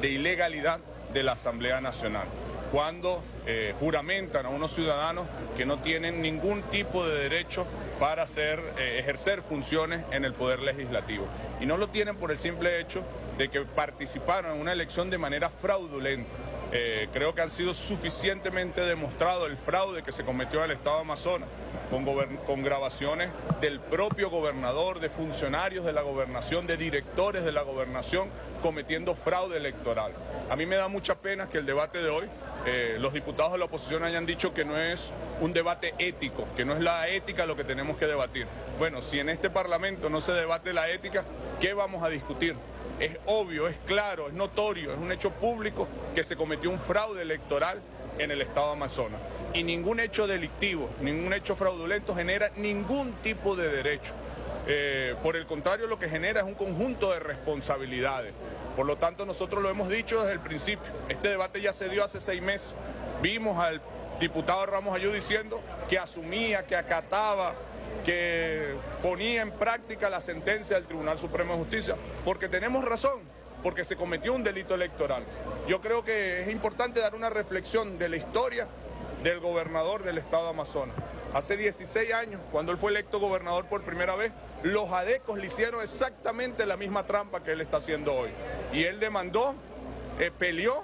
de ilegalidad de la Asamblea Nacional, cuando juramentan a unos ciudadanos que no tienen ningún tipo de derecho para ejercer funciones en el Poder Legislativo. Y no lo tienen por el simple hecho de que participaron en una elección de manera fraudulenta. Creo que han sido suficientemente demostrado el fraude que se cometió en el Estado de Amazonas, con grabaciones del propio gobernador, de funcionarios de la gobernación, de directores de la gobernación, cometiendo fraude electoral. A mí me da mucha pena que el debate de hoy, los diputados de la oposición hayan dicho que no es un debate ético, que no es la ética lo que tenemos que debatir. Bueno, si en este Parlamento no se debate la ética, ¿qué vamos a discutir? Es obvio, es claro, es notorio, es un hecho público que se cometió un fraude electoral en el Estado de Amazonas. Y ningún hecho delictivo, ningún hecho fraudulento genera ningún tipo de derecho. Por el contrario, lo que genera es un conjunto de responsabilidades. Por lo tanto, nosotros lo hemos dicho desde el principio. Este debate ya se dio hace 6 meses. Vimos al diputado Ramos Ayú diciendo que asumía, que acataba, que ponía en práctica la sentencia del Tribunal Supremo de Justicia, porque tenemos razón, porque se cometió un delito electoral. Yo creo que es importante dar una reflexión de la historia del gobernador del Estado de Amazonas. Hace 16 años, cuando él fue electo gobernador por primera vez, los adecos le hicieron exactamente la misma trampa que él está haciendo hoy. Y él demandó, peleó,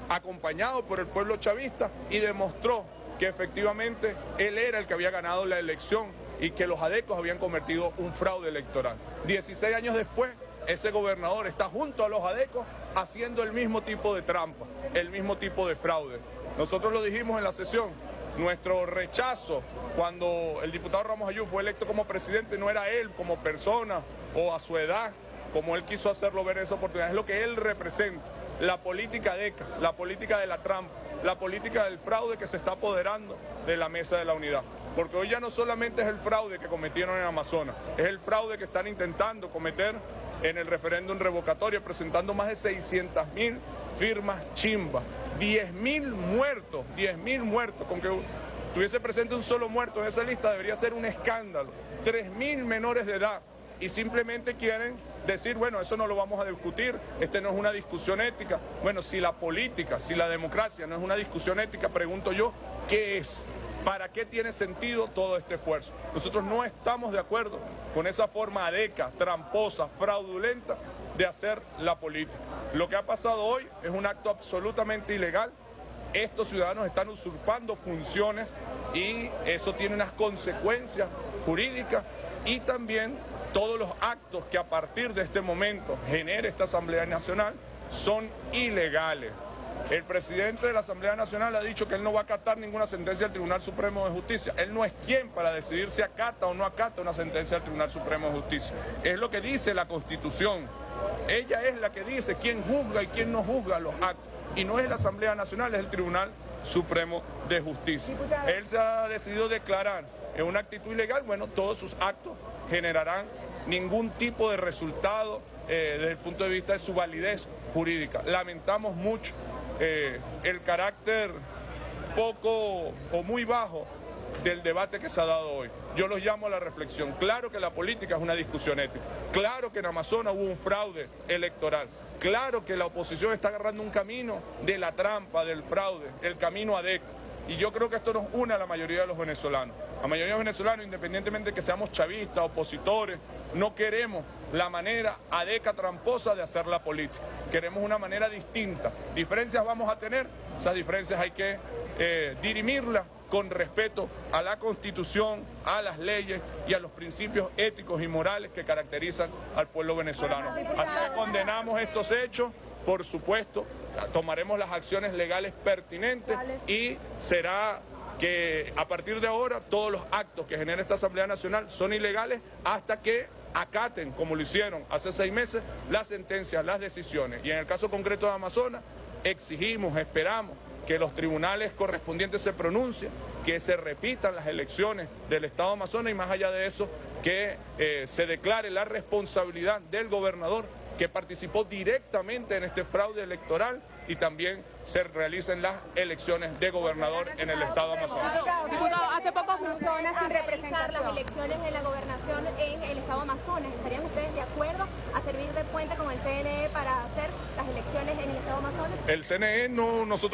acompañado por el pueblo chavista, y demostró que efectivamente él era el que había ganado la elección y que los adecos habían cometido un fraude electoral. 16 años después, ese gobernador está junto a los adecos haciendo el mismo tipo de trampa, el mismo tipo de fraude. Nosotros lo dijimos en la sesión, nuestro rechazo cuando el diputado Ramos Ayú fue electo como presidente no era él como persona o a su edad, como él quiso hacerlo ver en esa oportunidad, es lo que él representa, la política adeca, la política de la trampa, la política del fraude que se está apoderando de la mesa de la unidad. Porque hoy ya no solamente es el fraude que cometieron en Amazonas, es el fraude que están intentando cometer en el referéndum revocatorio, presentando más de 600.000 firmas chimbas, 10.000 muertos, con que tuviese presente un solo muerto en esa lista debería ser un escándalo, 3.000 menores de edad, y simplemente quieren decir, bueno, eso no lo vamos a discutir, no es una discusión ética. Bueno, si la política, si la democracia no es una discusión ética, pregunto yo, ¿qué es? ¿Para qué tiene sentido todo este esfuerzo? Nosotros no estamos de acuerdo con esa forma adeca, tramposa, fraudulenta de hacer la política. Lo que ha pasado hoy es un acto absolutamente ilegal. Estos ciudadanos están usurpando funciones y eso tiene unas consecuencias jurídicas, y también todos los actos que a partir de este momento genere esta Asamblea Nacional son ilegales. El presidente de la Asamblea Nacional ha dicho que él no va a acatar ninguna sentencia del Tribunal Supremo de Justicia. Él no es quien para decidir si acata o no acata una sentencia del Tribunal Supremo de Justicia. Es lo que dice la Constitución. Ella es la que dice quién juzga y quién no juzga los actos. Y no es la Asamblea Nacional, es el Tribunal Supremo de Justicia. Él se ha decidido declarar en una actitud ilegal. Bueno, todos sus actos generarán ningún tipo de resultado desde el punto de vista de su validez jurídica. Lamentamos mucho el carácter poco o muy bajo del debate que se ha dado hoy. Yo los llamo a la reflexión. Claro que la política es una discusión ética. Claro que en Amazonas hubo un fraude electoral. Claro que la oposición está agarrando un camino de la trampa, del fraude, el camino adeco. Y yo creo que esto nos une a la mayoría de los venezolanos. La mayoría de los venezolanos, independientemente de que seamos chavistas, opositores, no queremos la manera adeca tramposa de hacer la política. Queremos una manera distinta. Diferencias vamos a tener, esas diferencias hay que dirimirlas con respeto a la Constitución, a las leyes y a los principios éticos y morales que caracterizan al pueblo venezolano. Así que condenamos estos hechos, por supuesto, tomaremos las acciones legales pertinentes y será que a partir de ahora todos los actos que genera esta Asamblea Nacional son ilegales hasta que acaten, como lo hicieron hace 6 meses, las sentencias, las decisiones. Y en el caso concreto de Amazonas, exigimos, esperamos que los tribunales correspondientes se pronuncien, que se repitan las elecciones del Estado de Amazonas y más allá de eso, que se declare la responsabilidad del gobernador que participó directamente en este fraude electoral y también se realicen las elecciones de gobernador en el estado Amazonas. Diputado, hace pocas personas sin representar las elecciones de la gobernación en el estado Amazonas. ¿Estarían ustedes de acuerdo a servir de puente con el CNE para hacer las elecciones en el estado Amazonas? El CNE no, nosotros